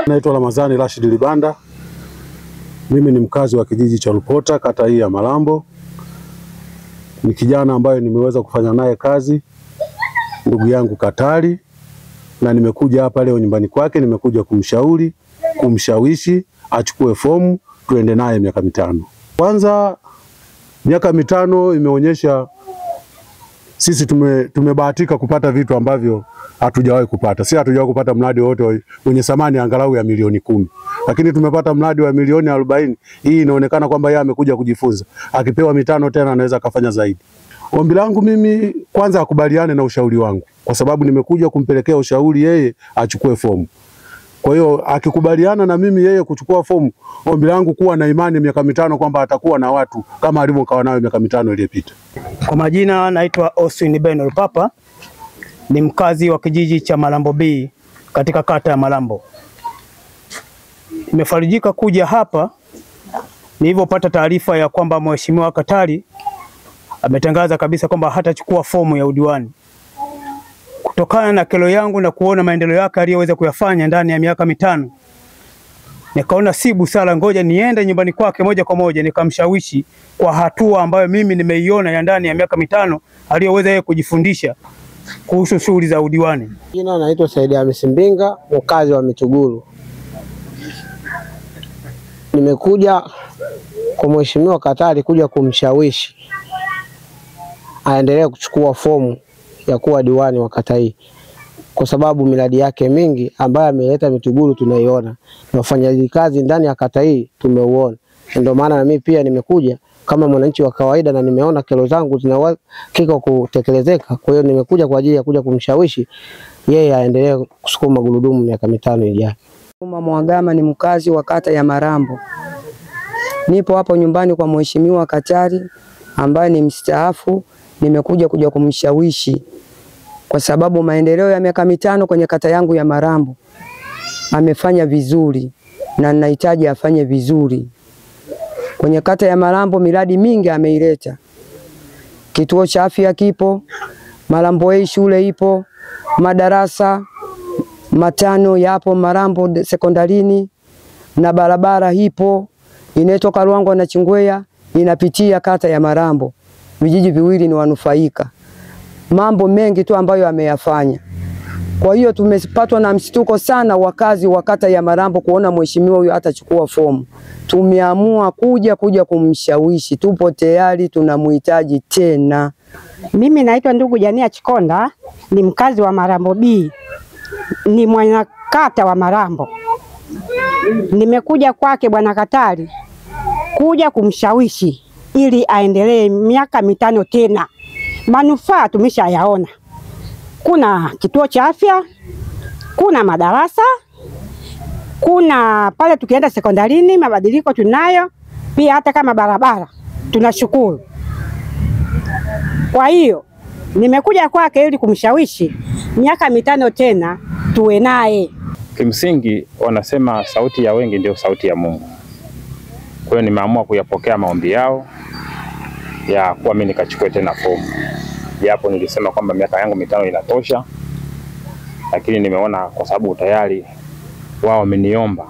Naitwa Ramadhani Rashid Libanda. Mimi ni mkazi wa kijiji cha Lupota, kata hii ya Malambo. Ni kijana ambaye nimeweza kufanya naye kazi, ndugu yangu Katari, na nimekuja hapa leo nyumbani kwake, nimekuja kumshauri, kumshawishi achukue fomu tuende naye miaka mitano. Kwanza miaka mitano imeonyesha sisi tumebahatika kupata vitu ambavyo hatujawahi kupata. Sisi hatujawahi kupata mradi wote wenye thamani angalau ya milioni 10. Lakini tumepata mradi wa milioni 40. Hii inaonekana kwamba yeye amekuja kujifunza. Akipewa mitano tena anaweza kufanya zaidi. Ombi langu mimi kwanza akubaliane na ushauri wangu, kwa sababu nimekuja kumpelekea ushauri yeye achukue fomu. Kwa hiyo akikubaliana na mimi yeye kuchukua fomu, ombi langu kuwa na imani miaka mitano kwamba atakuwa na watu kama alivyokuwa nayo miaka mitano iliyopita. Kwa majina naitwa Austin Benol Papa, ni mkazi wa kijiji cha Malambo B katika kata ya Malambo. Nimefarijika kuja hapa nilipopata taarifa ya kwamba Mheshimiwa Katari ametangaza kabisa kwamba hatachukua fomu ya udiwani. Kutokana na kero yangu na kuona maendeleo yake aliyoweza kuyafanya ndani ya miaka mitano, nikaona si busara, ngoja niende nyumbani kwake moja kwa moja nikamshawishi kwa hatua ambayo mimi nimeiona ya ndani ya miaka mitano aliyoweza yeye kujifundisha kuhusu shughuli za udiwani. Jina naitwa Said Hamisi Mbinga, mkazi wa Mituguru. Nimekuja kwa Mheshimiwa Katari kuja kumshawishi aendelee kuchukua fomu ya kuwa diwani wa kata hii, kwa sababu miradi yake mingi ambayo ameleta Mituguru tunaiona, na wafanyaji kazi ndani ya kata hii tumeuona. Ndio maana na mimi pia nimekuja kama mwananchi wa kawaida na nimeona kero zangu zinaweza kutekelezeka. Kwa hiyo nimekuja kwa ajili ya kuja kumshawishi yeye aendelee kusukuma gurudumu miaka mitano ijayo. Mwagama ni mkazi wa kata ya Malambo. Nipo hapo nyumbani kwa Mheshimiwa Katari ambaye ni mstaafu. Nimekuja kumshawishi kwa sababu maendeleo ya miaka mitano kwenye kata yangu ya Malambo amefanya vizuri na ninahitaji afanye vizuri. Kwenye kata ya Malambo miradi mingi ameileta. Kituo cha afya kipo, Malambo hii shule ipo, madarasa matano yapo Malambo sekondarini, na barabara ipo inatoka Ruangwa na Chingwea inapitia kata ya Malambo. Vijiji viwili ni wanufaika. Mambo mengi tu ambayo ameyafanya. Kwa hiyo tumepatwa na mshtuko sana wakazi wa kata ya Malambo kuona mheshimiwa huyu atachukua fomu. Tumeamua kuja kumshawishi. Tupo tayari, tunamhitaji tena. Mimi naitwa ndugu Jania Chikonda, ni mkazi wa Malambo B. Ni mwanakata wa Malambo. Nimekuja kwake Bwana Katari kuja kumshawishi ili aendelee miaka mitano tena. Manufaa tumeshayaona. Kuna kituo cha afya, kuna madarasa, kuna pale tukienda sekondarini mabadiliko tunayo, pia hata kama barabara tunashukuru. Kwa hiyo nimekuja kwake ili kumshawishi miaka mitano tena tuwe naye. Kimsingi wanasema sauti ya wengi ndio sauti ya Mungu. Kwa hiyo nimeamua kuyapokea maombi yao ya kuwa mimi nikachukue tena fomu. Japo nilisema kwamba miaka yangu mitano inatosha, lakini nimeona kwa sababu tayari wao wameniomba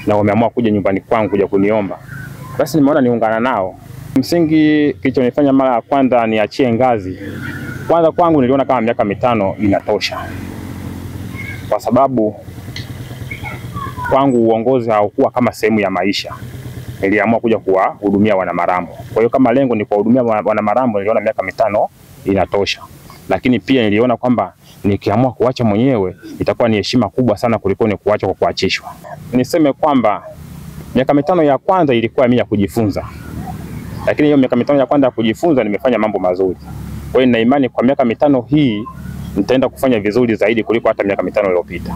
na wameamua kuja nyumbani kwangu kuja kuniomba, basi nimeona niungana nao. Msingi kilichonifanya mara ya kwanza niachie ngazi, kwanza kwangu niliona kama miaka mitano inatosha, kwa sababu kwangu uongozi haukuwa kama sehemu ya maisha. Niliamua kuja kuwahudumia wana Malambo. Kwa hiyo kama lengo ni kuwahudumia wana Malambo, niliona miaka mitano inatosha. Lakini pia niliona kwamba nikiamua kuacha mwenyewe itakuwa ni heshima kubwa sana kuliko ni kuacha kwa kuachishwa. Niseme kwamba miaka mitano ya kwanza ilikuwa mimi ya kujifunza. Lakini hiyo miaka mitano ya kwanza ya kujifunza nimefanya mambo mazuri. Kwa hiyo nina imani kwa miaka mitano hii nitaenda kufanya vizuri zaidi kuliko hata miaka mitano iliyopita.